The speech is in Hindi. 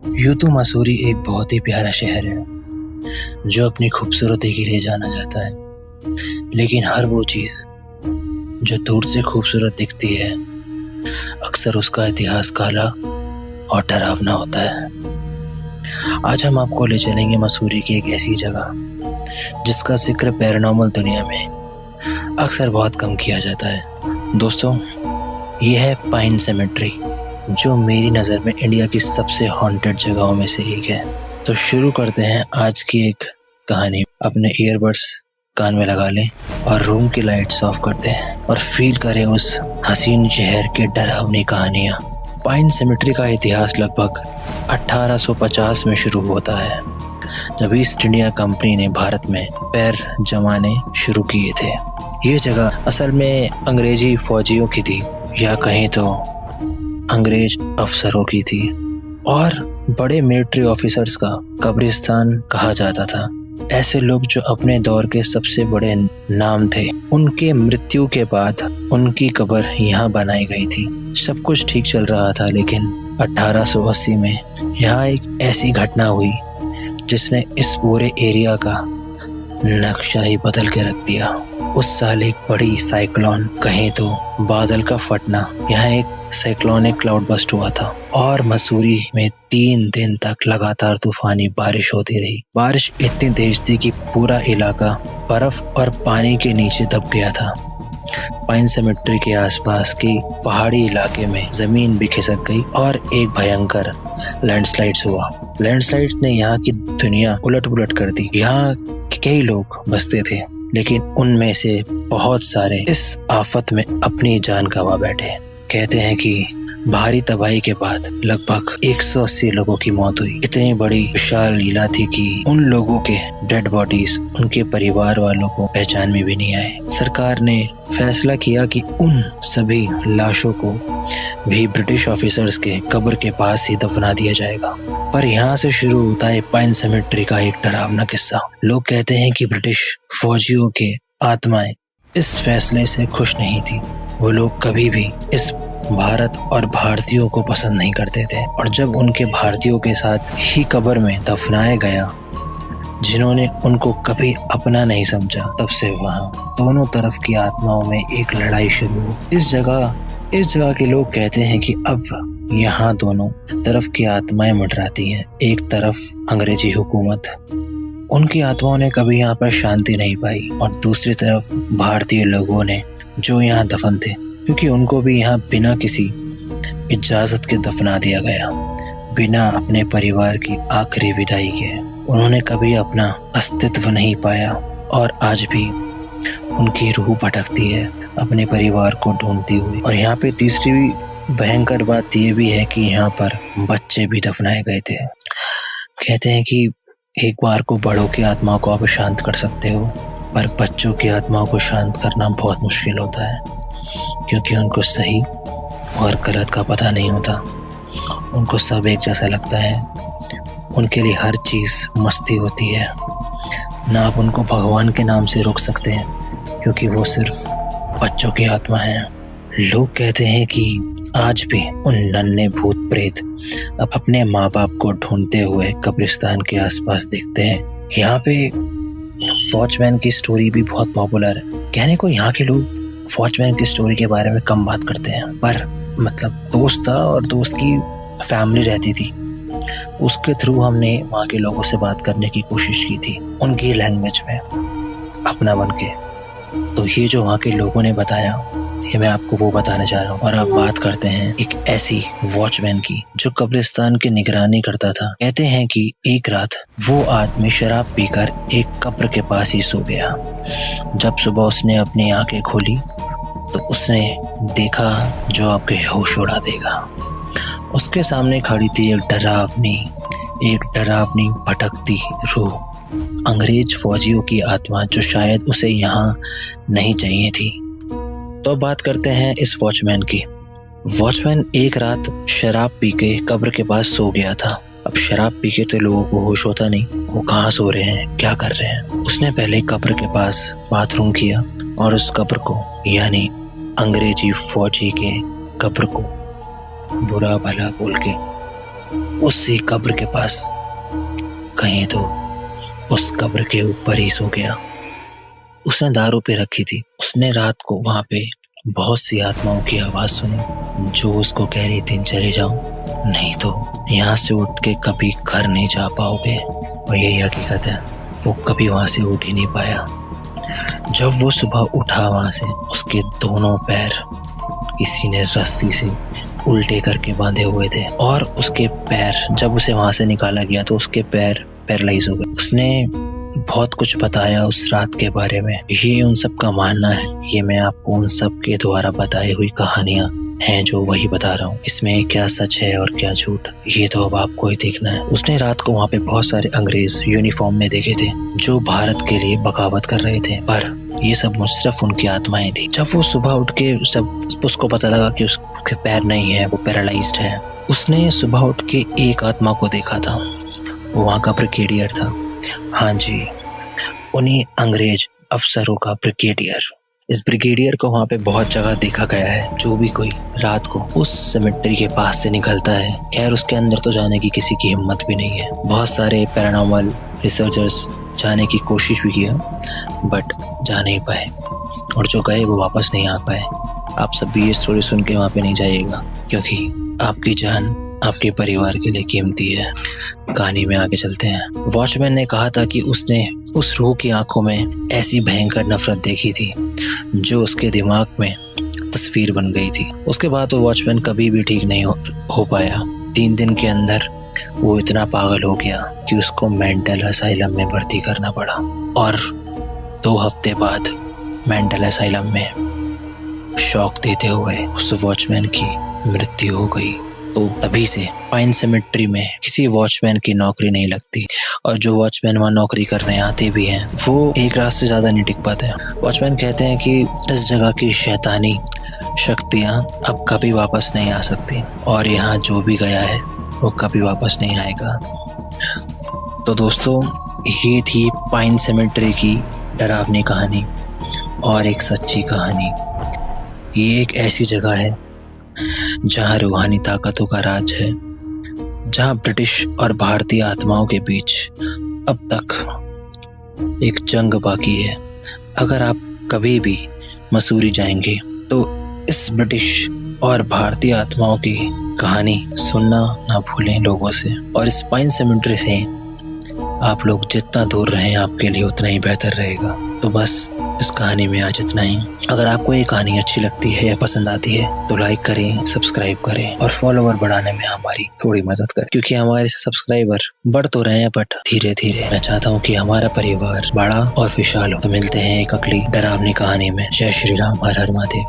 यूं तो मसूरी एक बहुत ही प्यारा शहर है जो अपनी खूबसूरती के लिए जाना जाता है। लेकिन हर वो चीज जो दूर से खूबसूरत दिखती है, अक्सर उसका इतिहास काला और डरावना होता है। आज हम आपको ले चलेंगे मसूरी की एक ऐसी जगह जिसका जिक्र पैरानॉर्मल दुनिया में अक्सर बहुत कम किया जाता है। दोस्तों, ये है पाइन सेमेट्री, जो मेरी नज़र में इंडिया की सबसे हॉन्टेड जगहों में से एक है। तो शुरू करते हैं आज की एक कहानी। अपने ईयरबड्स कान में लगा लें और रूम की लाइट्स ऑफ करते हैं और फील करें उस हसीन शहर की डरावनी कहानियाँ। पाइन सेमेट्री का इतिहास लगभग 1850 में शुरू होता है, जब ईस्ट इंडिया कंपनी ने भारत में पैर जमाने शुरू किए थे। ये जगह असल में अंग्रेजी फौजियों की थी, या कहीं तो अंग्रेज अफसरों की थी, और बड़े मिलिट्री ऑफिसर्स का कब्रिस्तान कहा जाता था। ऐसे लोग जो अपने दौर के सबसे बड़े नाम थे, उनके मृत्यु के बाद उनकी कब्र यहाँ बनाई गई थी। सब कुछ ठीक चल रहा था, लेकिन 1880 में यहाँ एक ऐसी घटना हुई जिसने इस पूरे एरिया का नक्शा ही बदल के रख दिया। उस साल एक बड़ी साइक्लोन, कहें तो बादल का फटना, यहाँ एक साइक्लोनिक क्लाउड बस्ट हुआ था और मसूरी में 3 दिन तक लगातार तूफानी बारिश होती रही। बारिश इतनी तेज थी कि पूरा इलाका बर्फ और पानी के नीचे दब गया था। पाइन सेमेट्री के आसपास की पहाड़ी इलाके में जमीन भी खिसक गई और एक भयंकर लैंडस्लाइड्स हुआ। लैंडस्लाइड्स ने यहाँ की दुनिया उलट पुलट कर दी। यहाँ कई लोग बसते थे, लेकिन उनमें से बहुत सारे इस आफत में अपनी जान गंवा बैठे। कहते हैं कि भारी तबाही के बाद लगभग 180 लोगों की मौत हुई। इतनी बड़ी विशाल लीला थी कि उन लोगों के डेड बॉडीज उनके परिवार वालों को पहचान में भी नहीं आए। सरकार ने फैसला किया कि उन सभी लाशों को भी ब्रिटिश ऑफिसर्स के कब्र के पास ही दफना दिया जाएगा। पर यहाँ से शुरू होता है पाइन सेमेट्री का एक डरावना किस्सा। लोग कहते हैं कि ब्रिटिश फौजियों के आत्माएं इस फैसले से खुश नहीं थी। वो लोग कभी भी इस भारत और भारतीयों को पसंद नहीं करते थे, और जब उनके भारतीयों के साथ ही कब्र में दफनाया गया जिन्होंने उनको कभी अपना नहीं समझा, तब से वहाँ दोनों तरफ की आत्माओं में एक लड़ाई शुरू हुई। इस जगह के लोग कहते हैं कि अब यहाँ दोनों तरफ की आत्माएं मंडराती हैं। एक तरफ अंग्रेजी हुकूमत, उनकी आत्माओं ने कभी यहाँ पर शांति नहीं पाई, और दूसरी तरफ भारतीय लोगों ने जो यहाँ दफन थे, क्योंकि उनको भी यहाँ बिना किसी इजाजत के दफना दिया गया, बिना अपने परिवार की आखिरी विदाई के। उन्होंने कभी अपना अस्तित्व नहीं पाया और आज भी उनकी रूह भटकती है अपने परिवार को ढूंढती हुई। और यहाँ पे तीसरी भयंकर बात ये भी है कि यहाँ पर बच्चे भी दफनाए गए थे। कहते हैं कि एक बार को बड़ों की आत्मा को आप शांत कर सकते हो, पर बच्चों की आत्माओं को शांत करना बहुत मुश्किल होता है, क्योंकि उनको सही और गलत का पता नहीं होता। उनको सब एक जैसा लगता है। उनके लिए हर चीज़ मस्ती होती है। ना आप उनको भगवान के नाम से रोक सकते हैं, क्योंकि वो सिर्फ बच्चों की आत्मा है। लोग कहते हैं कि आज भी उन नन्हे भूत प्रेत अब अपने माँ बाप को ढूंढते हुए कब्रिस्तान के आसपास दिखते हैं। यहाँ पे वॉचमैन की स्टोरी भी बहुत पॉपुलर है। कहने को यहाँ के लोग वॉचमैन की स्टोरी के बारे में कम बात करते हैं, पर मतलब दोस्त था और दोस्त की फैमिली रहती थी, उसके थ्रू हमने वहाँ के लोगों से बात करने की कोशिश की थी, उनकी लैंग्वेज में अपना बन के। तो ये जो वहाँ के लोगों ने बताया, ये मैं आपको वो बताने जा रहा हूँ। और अब बात करते हैं एक ऐसी वॉचमैन की जो कब्रिस्तान की निगरानी करता था। कहते हैं कि एक रात वो आदमी शराब पीकर एक कब्र के पास ही सो गया। जब सुबह उसने अपनी आंखें खोली तो उसने देखा जो आपके होश उड़ा देगा। उसके सामने खड़ी थी एक डरावनी भटकती रूह, अंग्रेज फौजियों की आत्मा, जो शायद उसे यहाँ नहीं चाहिए थी। तो बात करते हैं इस वॉचमैन की। वॉचमैन एक रात शराब पी के कब्र के पास सो गया था। अब शराब पी के तो लोगों को होश होता नहीं, वो कहाँ सो रहे हैं, क्या कर रहे हैं। उसने पहले कब्र के पास बाथरूम किया और उस कब्र को, यानी अंग्रेजी फौजी के कब्र को, बुरा भला बोल के उसी कब्र के पास, कहीं तो उस कब्र के ऊपर ही सो गया। उसने दारू पे रखी थी। उसने रात को वहां पे बहुत सी आत्माओं की आवाज सुनी जो उसको कह रही थी चले जाओ, नहीं तो यहाँ से उठ के कभी घर नहीं जा पाओगे। और यही हकीकत है, वो कभी वहां से उठ ही नहीं पाया। जब वो सुबह उठा वहां से, उसके दोनों पैर किसी ने रस्सी से उल्टे करके बांधे हुए थे और उसके पैर, जब उसे वहां से निकाला गया तो उसके पैर पैरालाइज हो गए। उसने बहुत कुछ बताया उस रात के बारे में। ये उन सब का मानना है। ये मैं आपको उन सब के द्वारा बताई हुई कहानियां हैं जो वही बता रहा हूँ। इसमें क्या सच है और क्या झूठ, ये तो अब आपको ही देखना है। उसने रात को वहाँ पे बहुत सारे अंग्रेज यूनिफॉर्म में देखे थे जो भारत के लिए बगावत कर रहे थे, पर ये सब सिर्फ उनकी आत्माएं थी। जब वो सुबह उठ के उसको पता लगा कि उसके पैर नहीं है, वो पैरालाइज्ड है, उसने सुबह उठ के एक आत्मा को देखा था। वो वहाँ का ब्रिगेडियर था। हाँ जी, उन्हीं अंग्रेज अफसरों का ब्रिगेडियर। इस ब्रिगेडियर को वहाँ पे बहुत जगह देखा गया है। जो भी कोई रात को उस सेमेट्री के पास से निकलता है, खैर उसके अंदर तो जाने की किसी की हिम्मत भी नहीं है। बहुत सारे पैरानॉर्मल रिसर्चर्स जाने की कोशिश भी किया, बट जा नहीं पाए, और जो गए वो वापस नहीं आ पाए। आप सब भी ये स्टोरी सुन के वहाँ पे नहीं जाइएगा, क्योंकि आपकी जान आपके परिवार के लिए कीमती है। कहानी में आगे चलते हैं। वॉचमैन ने कहा था कि उसने उस रूह की आंखों में ऐसी भयंकर नफरत देखी थी जो उसके दिमाग में तस्वीर बन गई थी। उसके बाद वो वॉचमैन कभी भी ठीक नहीं हो पाया। 3 दिन के अंदर वो इतना पागल हो गया कि उसको मेंटल असाइलम में भर्ती करना पड़ा, और 2 हफ्ते बाद मेंटल असाइलम में शॉक देते हुए उस वॉचमैन की मृत्यु हो गई। तो तभी से पाइन सेमेट्री में किसी वॉचमैन की नौकरी नहीं लगती, और जो वॉचमैन वहाँ नौकरी करने आते भी हैं वो एक रात से ज़्यादा नहीं टिक पाते। वॉचमैन कहते हैं कि इस जगह की शैतानी शक्तियाँ अब कभी वापस नहीं आ सकती, और यहाँ जो भी गया है वो कभी वापस नहीं आएगा। तो दोस्तों, ये थी पाइन सेमेट्री की डरावनी कहानी और एक सच्ची कहानी। ये एक ऐसी जगह है जहाँ रूहानी ताकतों का राज है, जहाँ ब्रिटिश और भारतीय आत्माओं के बीच अब तक एक जंग बाकी है। अगर आप कभी भी मसूरी जाएंगे तो इस ब्रिटिश और भारतीय आत्माओं की कहानी सुनना ना भूलें लोगों से। और इस पाइन सेमेट्री से आप लोग जितना दूर रहें आपके लिए उतना ही बेहतर रहेगा। तो बस इस कहानी में आज इतना ही। अगर आपको ये कहानी अच्छी लगती है या पसंद आती है तो लाइक करें, सब्सक्राइब करें और फॉलोवर बढ़ाने में हमारी थोड़ी मदद करें, क्योंकि हमारे सब्सक्राइबर बढ़ तो रहे हैं बट धीरे धीरे। मैं चाहता हूँ कि हमारा परिवार बड़ा और विशाल हो। तो मिलते हैं एक अगली डरावनी कहानी में। जय श्री राम, हर हर महादेव।